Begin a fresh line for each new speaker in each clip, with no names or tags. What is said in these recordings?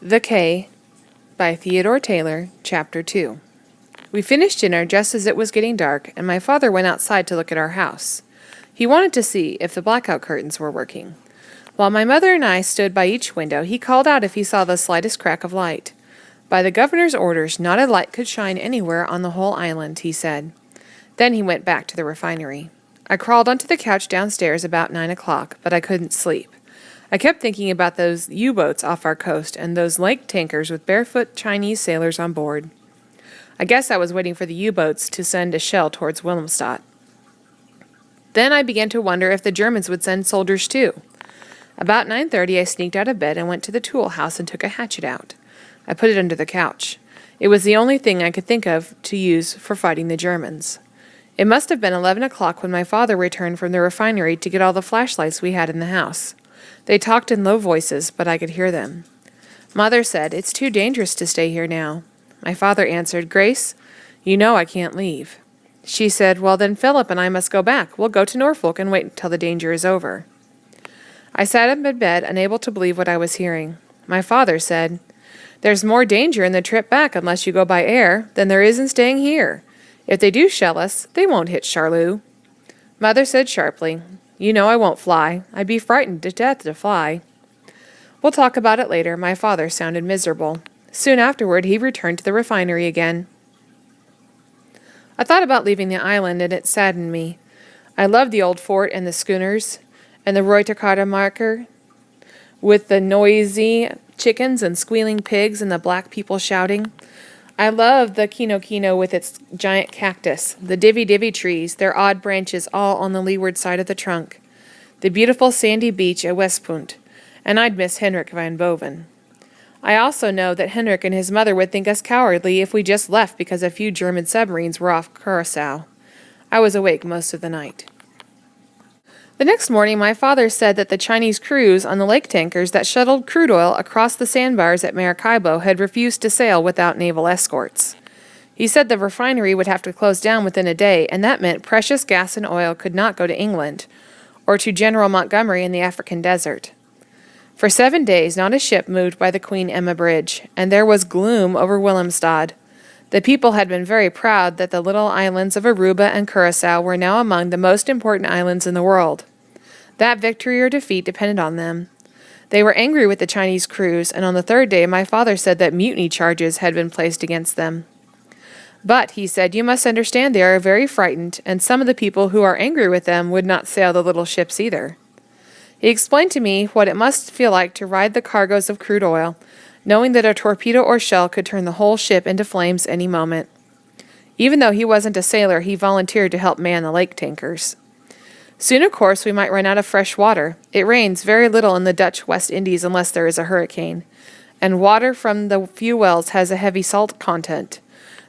The Cay by Theodore Taylor, Chapter 2. We finished dinner just as it was getting dark, and my father went outside to look at our house. He wanted to see if the blackout curtains were working. While my mother and I stood by each window, he called out if he saw the slightest crack of light. By the governor's orders, not a light could shine anywhere on the whole island, he said. Then he went back to the refinery. I crawled onto the couch downstairs about 9 o'clock, but I couldn't sleep. I kept thinking about those U-boats off our coast and those lake tankers with barefoot Chinese sailors on board. I guess I was waiting for the U-boats to send a shell towards Wilhelmstadt. Then I began to wonder if the Germans would send soldiers too. About 9:30 I sneaked out of bed and went to the tool house and took a hatchet out. I put it under the couch. It was the only thing I could think of to use for fighting the Germans. It must have been 11 o'clock when my father returned from the refinery to get all the flashlights we had in the house. They talked in low voices, but I could hear them. Mother said, "It's too dangerous to stay here now." My father answered, "Grace, you know I can't leave." She said, "Well, then Philip and I must go back. We'll go to Norfolk and wait until the danger is over." I sat up in bed, unable to believe what I was hearing. My father said, "There's more danger in the trip back unless you go by air than there is in staying here. If they do shell us, they won't hit Charlot." Mother said sharply, "You know I won't fly. I'd be frightened to death to fly." "We'll talk about it later." My father sounded miserable. Soon afterward, he returned to the refinery again. I thought about leaving the island, and it saddened me. I loved the old fort and the schooners, and the Reuterkarte marker, with the noisy chickens and squealing pigs and the black people shouting. I loved the Kino Kino with its giant cactus, the Divvy Divvy trees, their odd branches all on the leeward side of the trunk, the beautiful sandy beach at Westpunt, and I'd miss Henrik van Boven. I also know that Henrik and his mother would think us cowardly if we just left because a few German submarines were off Curacao. I was awake most of the night. The next morning, my father said that the Chinese crews on the lake tankers that shuttled crude oil across the sandbars at Maracaibo had refused to sail without naval escorts. He said the refinery would have to close down within a day, and that meant precious gas and oil could not go to England, or to General Montgomery in the African desert. For 7 days, not a ship moved by the Queen Emma Bridge, and there was gloom over Wilhelmstad. The people had been very proud that the little islands of Aruba and Curacao were now among the most important islands in the world. That victory or defeat depended on them. They were angry with the Chinese crews, and on the third day my father said that mutiny charges had been placed against them. "But," he said, "you must understand they are very frightened, and some of the people who are angry with them would not sail the little ships either." He explained to me what it must feel like to ride the cargoes of crude oil, knowing that a torpedo or shell could turn the whole ship into flames any moment. Even though he wasn't a sailor, he volunteered to help man the lake tankers. Soon, of course, we might run out of fresh water. It rains very little in the Dutch West Indies unless there is a hurricane, and water from the few wells has a heavy salt content.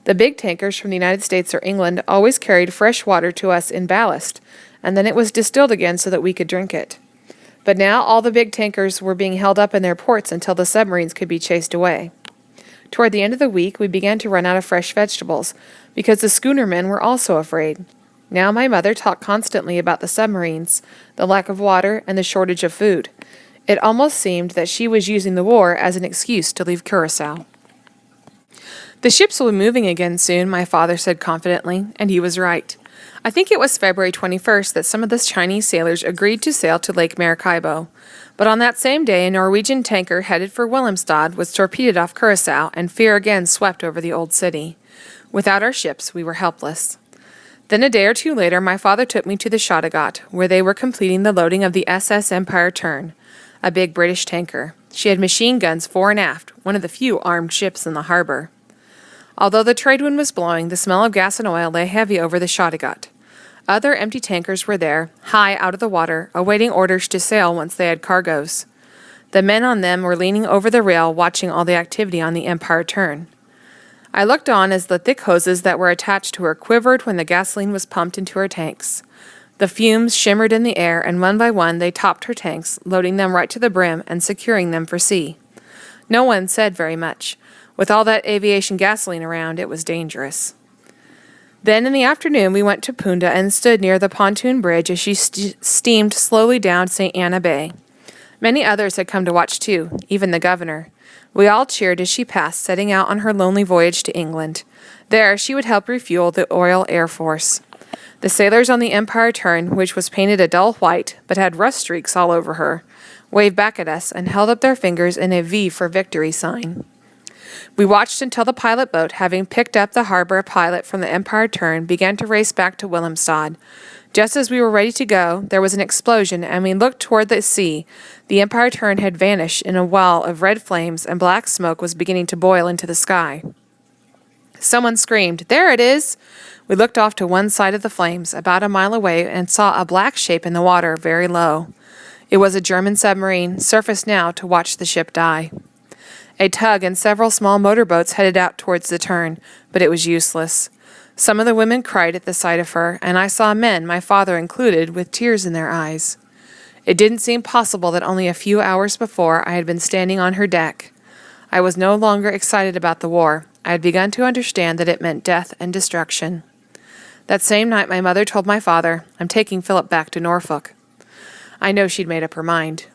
The big tankers from the United States or England always carried fresh water to us in ballast, and then it was distilled again so that we could drink it. But now all the big tankers were being held up in their ports until the submarines could be chased away. Toward the end of the week, we began to run out of fresh vegetables, because the schoonermen were also afraid. Now my mother talked constantly about the submarines, the lack of water, and the shortage of food. It almost seemed that she was using the war as an excuse to leave Curacao. "The ships will be moving again soon," my father said confidently, and he was right. I think it was February 21st that some of the Chinese sailors agreed to sail to Lake Maracaibo. But on that same day, a Norwegian tanker headed for Wilhelmstad was torpedoed off Curacao, and fear again swept over the old city. Without our ships, we were helpless. Then a day or two later, my father took me to the Shottegot, where they were completing the loading of the SS Empire Tern, a big British tanker. She had machine guns fore and aft, one of the few armed ships in the harbor. Although the trade wind was blowing, the smell of gas and oil lay heavy over the Shottegot. Other empty tankers were there, high out of the water, awaiting orders to sail once they had cargoes. The men on them were leaning over the rail, watching all the activity on the Empire Tern. I looked on as the thick hoses that were attached to her quivered when the gasoline was pumped into her tanks. The fumes shimmered in the air, and one by one they topped her tanks, loading them right to the brim and securing them for sea. No one said very much. With all that aviation gasoline around, it was dangerous. Then in the afternoon we went to Punta and stood near the pontoon bridge as she steamed slowly down St. Anna Bay. Many others had come to watch too, even the governor. We all cheered as she passed, setting out on her lonely voyage to England. There, she would help refuel the Royal Air Force. The sailors on the Empire Tern, which was painted a dull white but had rust streaks all over her, waved back at us and held up their fingers in a V for victory sign. We watched until the pilot boat, having picked up the harbor pilot from the Empire Tern, began to race back to Wilhelmstad. Just as we were ready to go, there was an explosion, and we looked toward the sea. The Empire Tern had vanished in a wall of red flames, and black smoke was beginning to boil into the sky. Someone screamed, "There it is!" We looked off to one side of the flames, about a mile away, and saw a black shape in the water, very low. It was a German submarine, surfaced now to watch the ship die. A tug and several small motorboats headed out towards the Tern, but it was useless. Some of the women cried at the sight of her, and I saw men, my father included, with tears in their eyes. It didn't seem possible that only a few hours before I had been standing on her deck. I was no longer excited about the war. I had begun to understand that it meant death and destruction. That same night my mother told my father, "I'm taking Philip back to Norfolk." I know she'd made up her mind.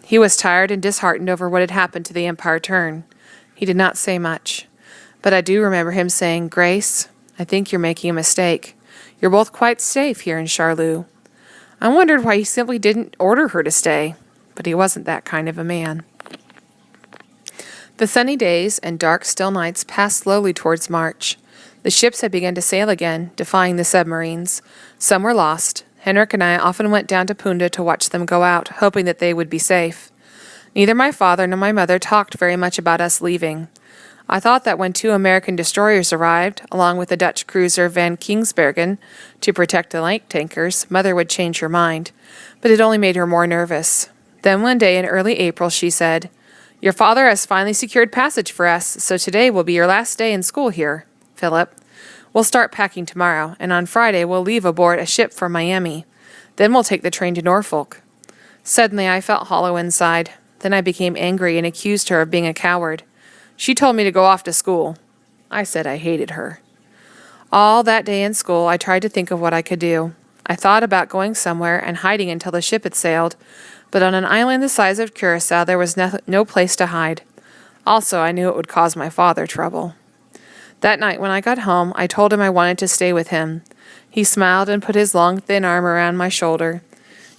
He was tired and disheartened over what had happened to the Empire Tern. He did not say much. But I do remember him saying, "Grace, I think you're making a mistake. You're both quite safe here in Charloux." I wondered why he simply didn't order her to stay, but he wasn't that kind of a man. The sunny days and dark, still nights passed slowly towards March. The ships had begun to sail again, defying the submarines. Some were lost. Henrik and I often went down to Punda to watch them go out, hoping that they would be safe. Neither my father nor my mother talked very much about us leaving. I thought that when 2 American destroyers arrived, along with the Dutch cruiser Van Kingsbergen, to protect the light tankers, Mother would change her mind, but it only made her more nervous. Then one day in early April she said, "Your father has finally secured passage for us, so today will be your last day in school here, Philip. We'll start packing tomorrow, and on Friday we'll leave aboard a ship for Miami. Then we'll take the train to Norfolk." Suddenly I felt hollow inside. Then I became angry and accused her of being a coward. She told me to go off to school. I said I hated her. All that day in school I tried to think of what I could do. I thought about going somewhere and hiding until the ship had sailed, but on an island the size of Curacao there was no place to hide. Also, I knew it would cause my father trouble. That night when I got home, I told him I wanted to stay with him. He smiled and put his long, thin arm around my shoulder.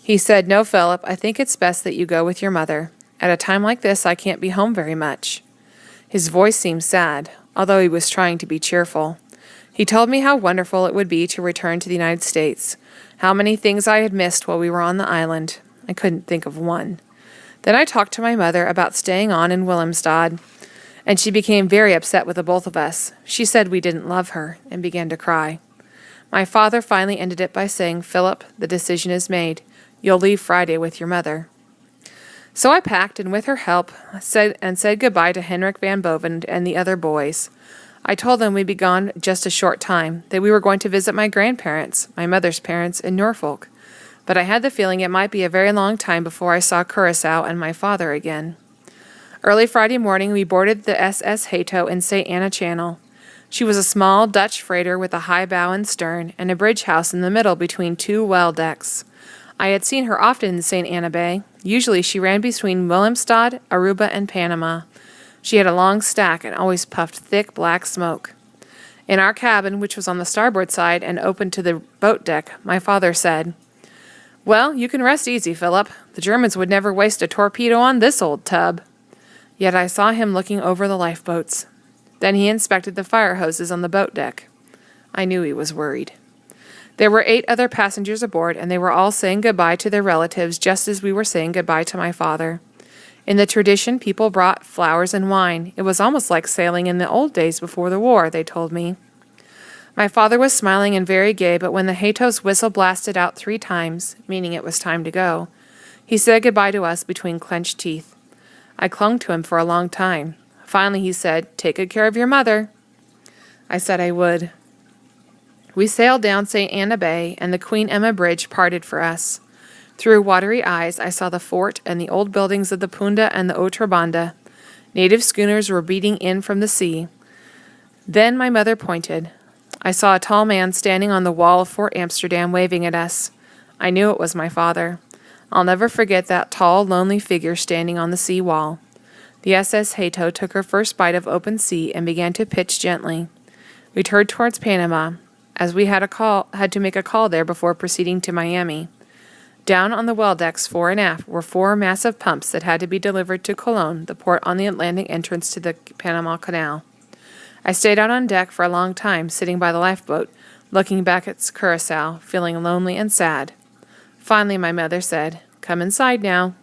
He said, "No, Philip, I think it's best that you go with your mother. At a time like this, I can't be home very much." His voice seemed sad, although he was trying to be cheerful. He told me how wonderful it would be to return to the United States, how many things I had missed while we were on the island. I couldn't think of one. Then I talked to my mother about staying on in Wilhelmstad, and she became very upset with the both of us. She said we didn't love her, and began to cry. My father finally ended it by saying, "Philip, the decision is made. You'll leave Friday with your mother." So I packed, and with her help, said goodbye to Henrik van Boven and the other boys. I told them we'd be gone just a short time, that we were going to visit my grandparents, my mother's parents, in Norfolk. But I had the feeling it might be a very long time before I saw Curacao and my father again. Early Friday morning, we boarded the SS Hato in St. Anna Channel. She was a small Dutch freighter with a high bow and stern, and a bridge house in the middle between 2 well decks. I had seen her often in St. Anna Bay. Usually she ran between Wilhelmstad, Aruba, and Panama. She had a long stack and always puffed thick black smoke. In our cabin, which was on the starboard side and open to the boat deck, my father said, "Well, you can rest easy, Philip. The Germans would never waste a torpedo on this old tub." Yet I saw him looking over the lifeboats. Then he inspected the fire hoses on the boat deck. I knew he was worried. There were 8 other passengers aboard, and they were all saying goodbye to their relatives just as we were saying goodbye to my father. In the tradition, people brought flowers and wine. It was almost like sailing in the old days before the war, they told me. My father was smiling and very gay, but when the Hato's whistle blasted out 3 times, meaning it was time to go, he said goodbye to us between clenched teeth. I clung to him for a long time. Finally he said, "Take good care of your mother." I said I would. We sailed down St. Anna Bay, and the Queen Emma Bridge parted for us. Through watery eyes I saw the fort and the old buildings of the Punda and the Otrabanda. Native schooners were beating in from the sea. Then my mother pointed. I saw a tall man standing on the wall of Fort Amsterdam waving at us. I knew it was my father. I'll never forget that tall, lonely figure standing on the sea wall. The SS Hato took her first bite of open sea and began to pitch gently. We turned towards Panama, as we had to make a call there before proceeding to Miami. Down on the well decks fore and aft were 4 massive pumps that had to be delivered to Colon, the port on the Atlantic entrance to the Panama Canal. I stayed out on deck for a long time, sitting by the lifeboat, looking back at Curacao, feeling lonely and sad. Finally, my mother said, "Come inside now."